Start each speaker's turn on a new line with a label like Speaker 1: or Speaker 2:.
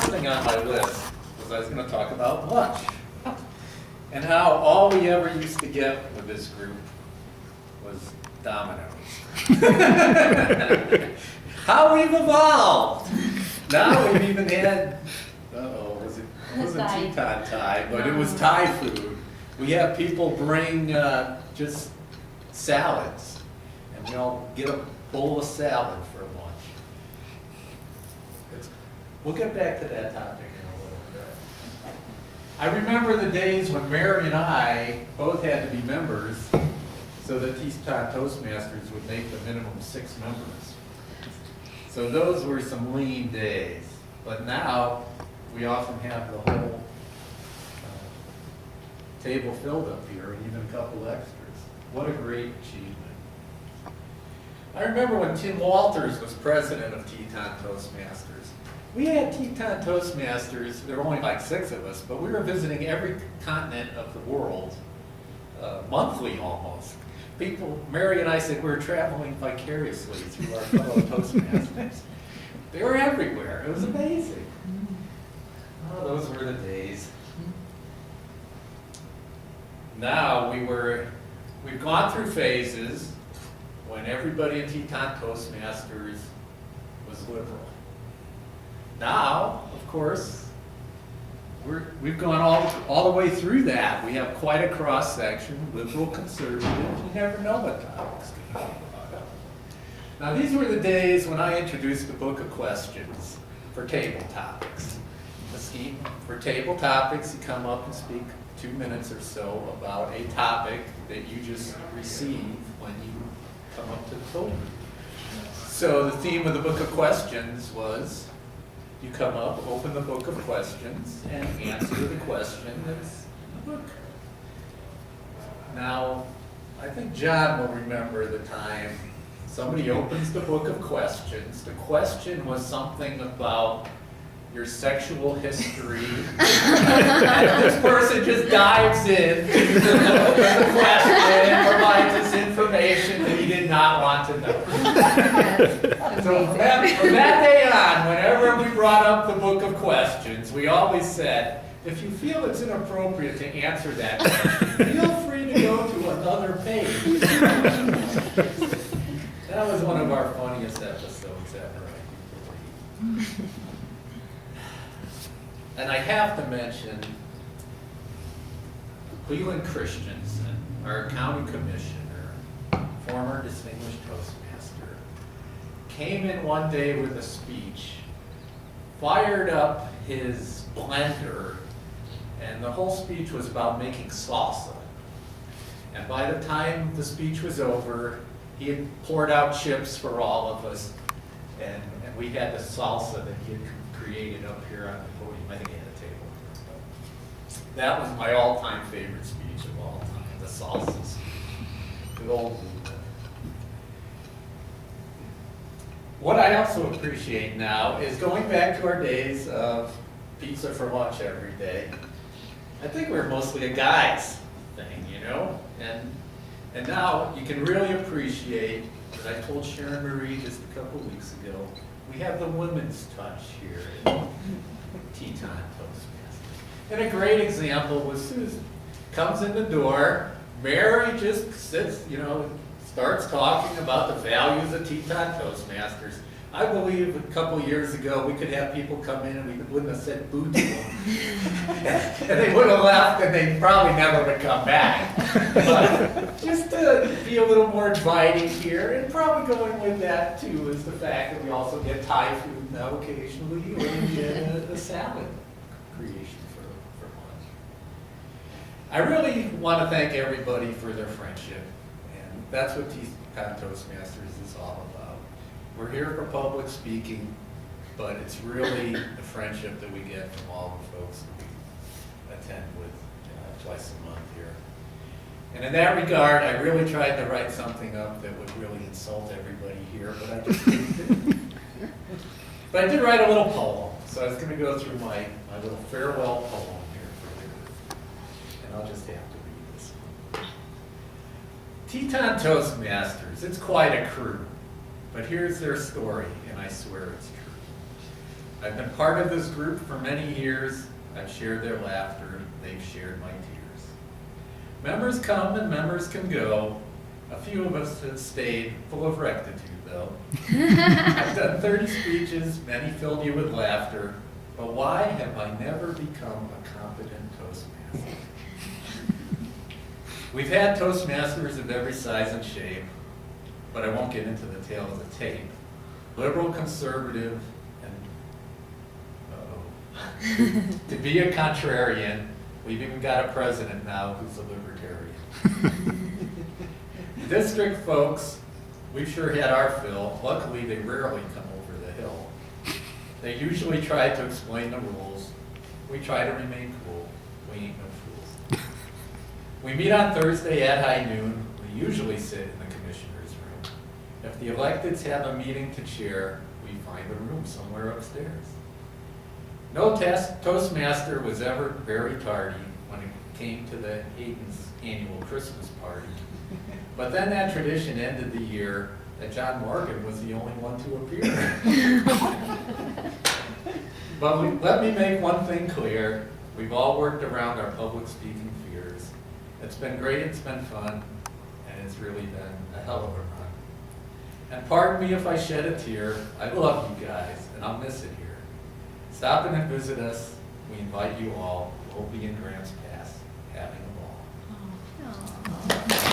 Speaker 1: first thing on my list was I was going to talk about lunch. And how all we ever used to get with this group was Domino's. How we've evolved! Now we've even had, it wasn't Teton Thai, but it was Thai food. We have people bring just salads, and we all get a bowl of salad for lunch. We'll get back to that topic in a little bit. I remember the days when Mary and I both had to be members, so that Teton Toastmasters would make the minimum 6 members. So those were some lean days. But now, we often have the whole table filled up here, and even a couple extras. What a great achievement. I remember when Tim Walters was president of Teton Toastmasters. We had Teton Toastmasters, there were only like 6 of us, but we were visiting every continent of the world, monthly almost. Mary and I said we were traveling vicariously through our fellow Toastmasters. They were everywhere. It was amazing. Oh, those were the days. Now we've gone through phases when everybody in Teton Toastmasters was liberal. Now, of course, we've gone all the way through that. We have quite a cross section, liberal, conservative. You never know what topics to talk about. Now, these were the days when I introduced the book of questions for table topics. The scheme for table topics, you come up and speak 2 minutes or so about a topic that you just receive when you come up to the podium. So the theme of the book of questions was, you come up, open the book of questions, and answer the question that's in the book. Now, I think John will remember the time somebody opens the book of questions. The question was something about your sexual history. And this person just dives in to the question and provides us information that he did not want to know. So from that day on, whenever we brought up the book of questions, we always said, if you feel it's inappropriate to answer that question, feel free to go to another page. That was one of our funniest episodes ever, I believe. And I have to mention Cleveland Christensen, our county commissioner, former distinguished Toastmaster, came in one day with a speech, fired up his blender, and the whole speech was about making salsa. And by the time the speech was over, he had poured out chips for all of us, and we had the salsa that he had created up here on the podium. I think he had a table. That was my all-time favorite speech of all time, the salsa speech. Good old movement. What I also appreciate now is going back to our days of pizza for lunch every day. I think we're mostly a guys thing, you know? And now you can really appreciate, as I told Sharon Marie just a couple weeks ago, we have the women's touch here in Teton Toastmasters. And a great example was Susan. Comes in the door, Mary just sits, starts talking about the values of Teton Toastmasters. I believe a couple years ago we could have people come in and we wouldn't have said boo to them. And they would have left and they probably never would come back. But just to be a little more inviting here, and probably going with that too is the fact that we also get Thai food now occasionally, or we get a salad creation for lunch. I really want to thank everybody for their friendship, and that's what Teton Toastmasters is all about. We're here for public speaking, but it's really the friendship that we get from all the folks that we attend with twice a month here. And in that regard, I really tried to write something up that would really insult everybody here, but I just didn't. But I did write a little poem, so I was going to go through my little farewell poem here for you. And I'll just have to read this one. Teton Toastmasters, it's quite a crew. But here's their story, and I swear it's true. I've been part of this group for many years. I've shared their laughter. They've shared my tears. Members come and members can go. A few of us have stayed, full of rectitude though. I've done 30 speeches, many filled you with laughter. But why have I never become a competent Toastmaster? We've had Toastmasters of every size and shape, but I won't get into the tale of the tape. Liberal, conservative, and to be a contrarian, we've even got a president now who's a libertarian. District folks, we've sure had our fill. Luckily, they rarely come over the hill. They usually try to explain the rules. We try to remain cool. We ain't no fools. We meet on Thursday at high noon. We usually sit in the commissioner's room. If the electeds have a meeting to chair, we find a room somewhere upstairs. No Toastmaster was ever very tardy when it came to the Haydon's annual Christmas party. But then that tradition ended the year that John Morgan was the only one to appear. But let me make one thing clear. We've all worked around our public speaking fears. It's been great, it's been fun, and it's really been a hell of a run. And pardon me if I shed a tear. I love you guys, and I'll miss it here. Stop in and visit us. We invite you all. We'll be in Grants Pass having a ball.
Speaker 2: Aww.